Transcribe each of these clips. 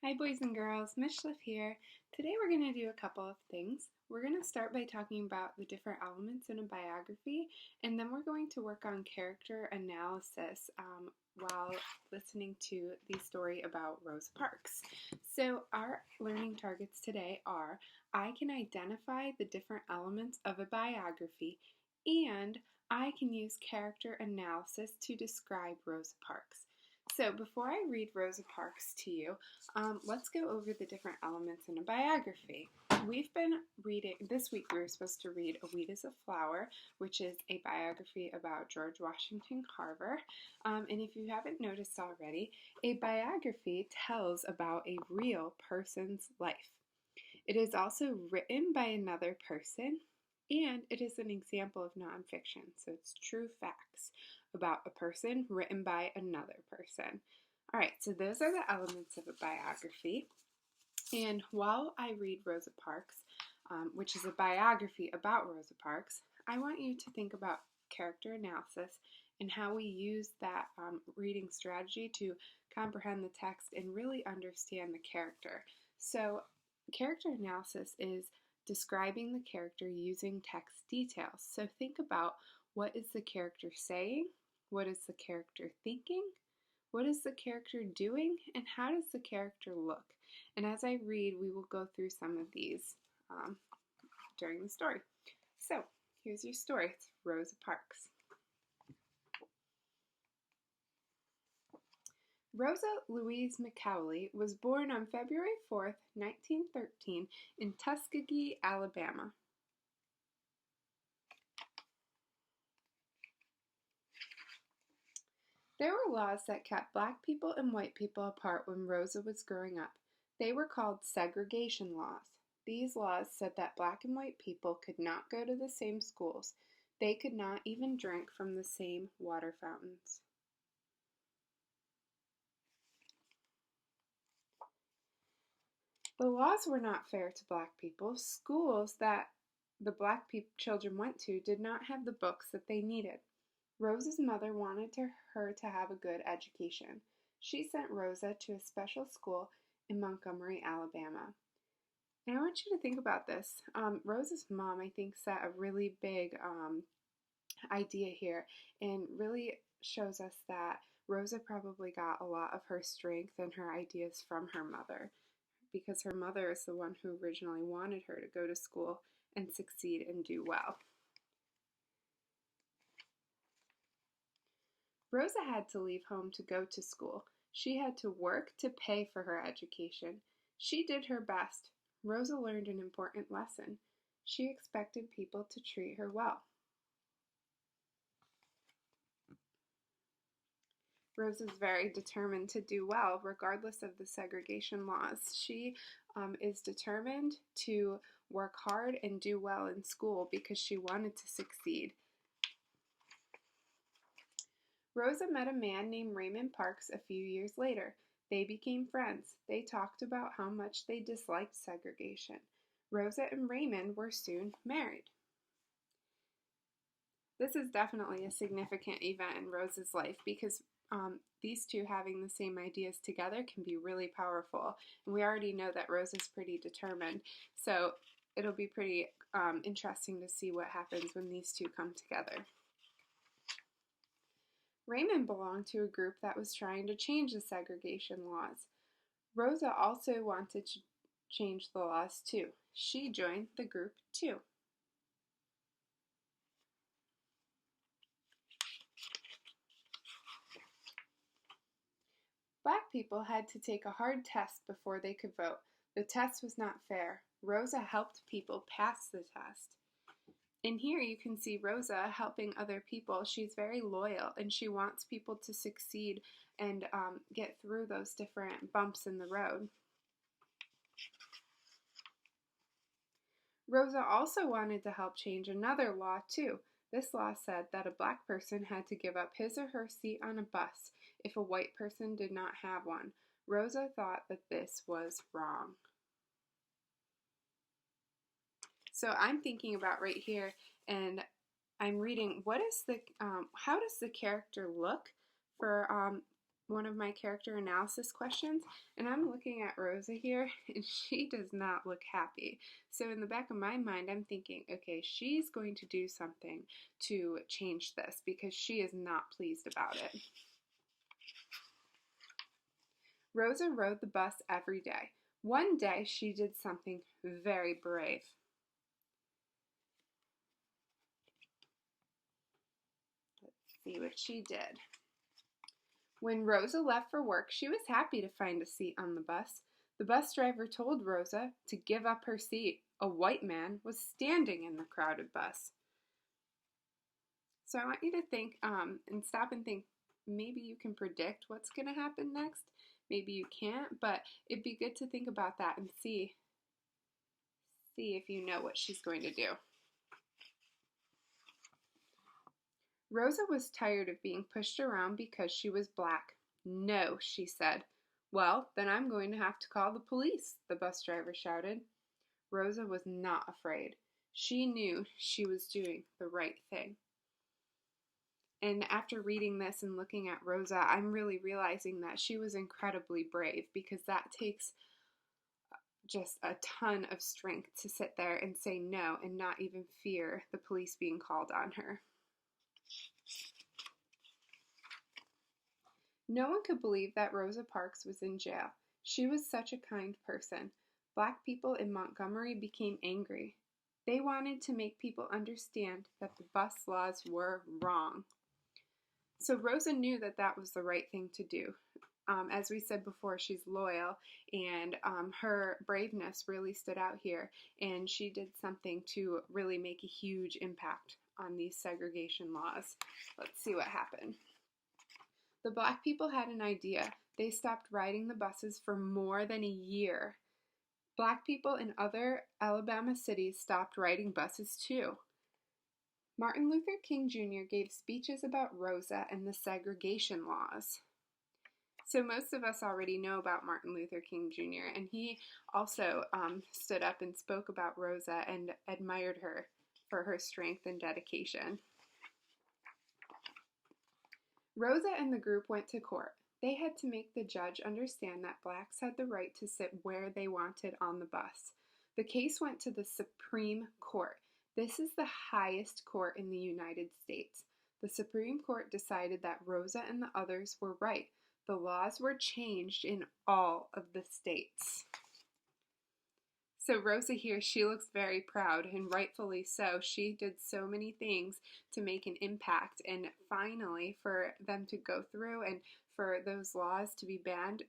Hi boys and girls, Miss Schliff here. Today we're going to do a couple of things. We're going to start by talking about the different elements in a biography, and then we're going to work on character analysis while listening to the story about Rosa Parks. So our learning targets today are: I can identify the different elements of a biography, and I can use character analysis to describe Rosa Parks. So before I read Rosa Parks to you, let's go over the different elements in a biography. We've been reading, this week we were supposed to read A Weed is a Flower, which is a biography about George Washington Carver. And if you haven't noticed already, a biography tells about a real person's life. It is also written by another person, and it is an example of nonfiction, so it's true facts about a person written by another person. All right, so those are the elements of a biography. And while I read Rosa Parks, which is a biography about Rosa Parks, I want you to think about character analysis and how we use that reading strategy to comprehend the text and really understand the character. So, character analysis is describing the character using text details. So, think about: what is the character saying? What is the character thinking? What is the character doing? And how does the character look? And as I read, we will go through some of these during the story. So, here's your story. It's Rosa Parks. Rosa Louise McCauley was born on February 4th, 1913 in Tuskegee, Alabama. There were laws that kept black people and white people apart when Rosa was growing up. They were called segregation laws. These laws said that black and white people could not go to the same schools. They could not even drink from the same water fountains. The laws were not fair to black people. Schools that the black children went to did not have the books that they needed. Rosa's mother wanted her to have a good education. She sent Rosa to a special school in Montgomery, Alabama. And I want you to think about this. Rosa's mom, I think, set a really big idea here and really shows us that Rosa probably got a lot of her strength and her ideas from her mother, because her mother is the one who originally wanted her to go to school and succeed and do well. Rosa had to leave home to go to school. She had to work to pay for her education. She did her best. Rosa learned an important lesson. She expected people to treat her well. Rosa's very determined to do well, regardless of the segregation laws. She is determined to work hard and do well in school because she wanted to succeed. Rosa met a man named Raymond Parks a few years later. They became friends. They talked about how much they disliked segregation. Rosa and Raymond were soon married. This is definitely a significant event in Rosa's life because these two having the same ideas together can be really powerful. And we already know that Rosa's pretty determined, so it'll be pretty interesting to see what happens when these two come together. Raymond belonged to a group that was trying to change the segregation laws. Rosa also wanted to change the laws too. She joined the group too. Black people had to take a hard test before they could vote. The test was not fair. Rosa helped people pass the test. And here you can see Rosa helping other people. She's very loyal and she wants people to succeed and get through those different bumps in the road. Rosa also wanted to help change another law too. This law said that a black person had to give up his or her seat on a bus if a white person did not have one. Rosa thought that this was wrong. So I'm thinking about right here, and I'm reading, how does the character look for one of my character analysis questions, and I'm looking at Rosa here, and she does not look happy. So in the back of my mind, I'm thinking, okay, she's going to do something to change this because she is not pleased about it. Rosa rode the bus every day. One day, she did something very brave. Let's see what she did. When Rosa left for work, she was happy to find a seat on the bus. The bus driver told Rosa to give up her seat. A white man was standing in the crowded bus. So I want you to think and stop and think, maybe you can predict what's going to happen next. Maybe you can't, but it'd be good to think about that and see if you know what she's going to do. Rosa was tired of being pushed around because she was black. No, she said. Well, then I'm going to have to call the police, the bus driver shouted. Rosa was not afraid. She knew she was doing the right thing. And after reading this and looking at Rosa, I'm really realizing that she was incredibly brave, because that takes just a ton of strength to sit there and say no and not even fear the police being called on her. No one could believe that Rosa Parks was in jail. She was such a kind person. Black people in Montgomery became angry. They wanted to make people understand that the bus laws were wrong. So Rosa knew that that was the right thing to do. As we said before, she's loyal, and her braveness really stood out here, and she did something to really make a huge impact on these segregation laws. Let's see what happened. The black people had an idea. They stopped riding the buses for more than a year. Black people in other Alabama cities stopped riding buses too. Martin Luther King Jr. gave speeches about Rosa and the segregation laws. So most of us already know about Martin Luther King Jr., and he also stood up and spoke about Rosa and admired her for her strength and dedication. Rosa and the group went to court. They had to make the judge understand that blacks had the right to sit where they wanted on the bus. The case went to the Supreme Court. This is the highest court in the United States. The Supreme Court decided that Rosa and the others were right. The laws were changed in all of the states. So Rosa here, she looks very proud, and rightfully so. She did so many things to make an impact, and finally for them to go through and for those laws to be banned,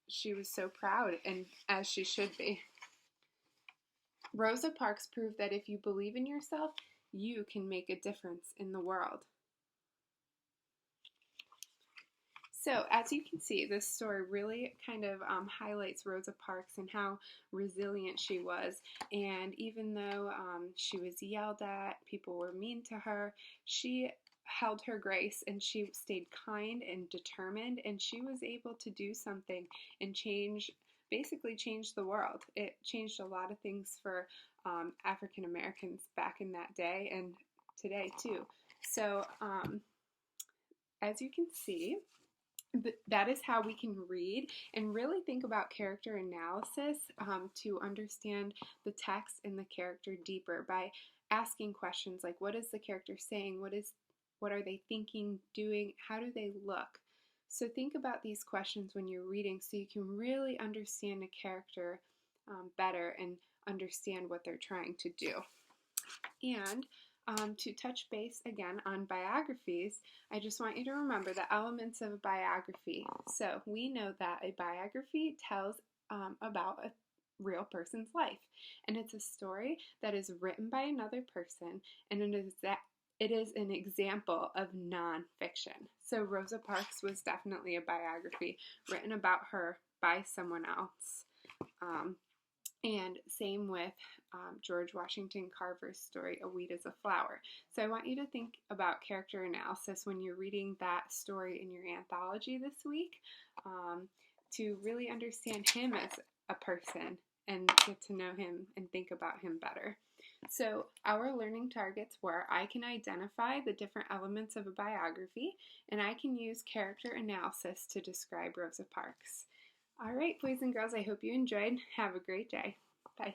she was so proud, and as she should be. Rosa Parks proved that if you believe in yourself, you can make a difference in the world. So as you can see, this story really kind of highlights Rosa Parks and how resilient she was. And even though she was yelled at, people were mean to her, she held her grace and she stayed kind and determined, and she was able to do something and basically change the world. It changed a lot of things for African Americans back in that day and today too. So as you can see, that is how we can read and really think about character analysis to understand the text and the character deeper by asking questions like, what is the character saying? What are they thinking, doing? How do they look? So think about these questions when you're reading so you can really understand a character better and understand what they're trying to do. And to touch base again on biographies, I just want you to remember the elements of a biography. So we know that a biography tells about a real person's life, and it's a story that is written by another person, and it is an example of nonfiction. So Rosa Parks was definitely a biography written about her by someone else. And same with George Washington Carver's story, A Weed is a Flower. So I want you to think about character analysis when you're reading that story in your anthology this week to really understand him as a person and get to know him and think about him better. So our learning targets were I can identify the different elements of a biography, and I can use character analysis to describe Rosa Parks. All right, boys and girls, I hope you enjoyed. Have a great day. Bye.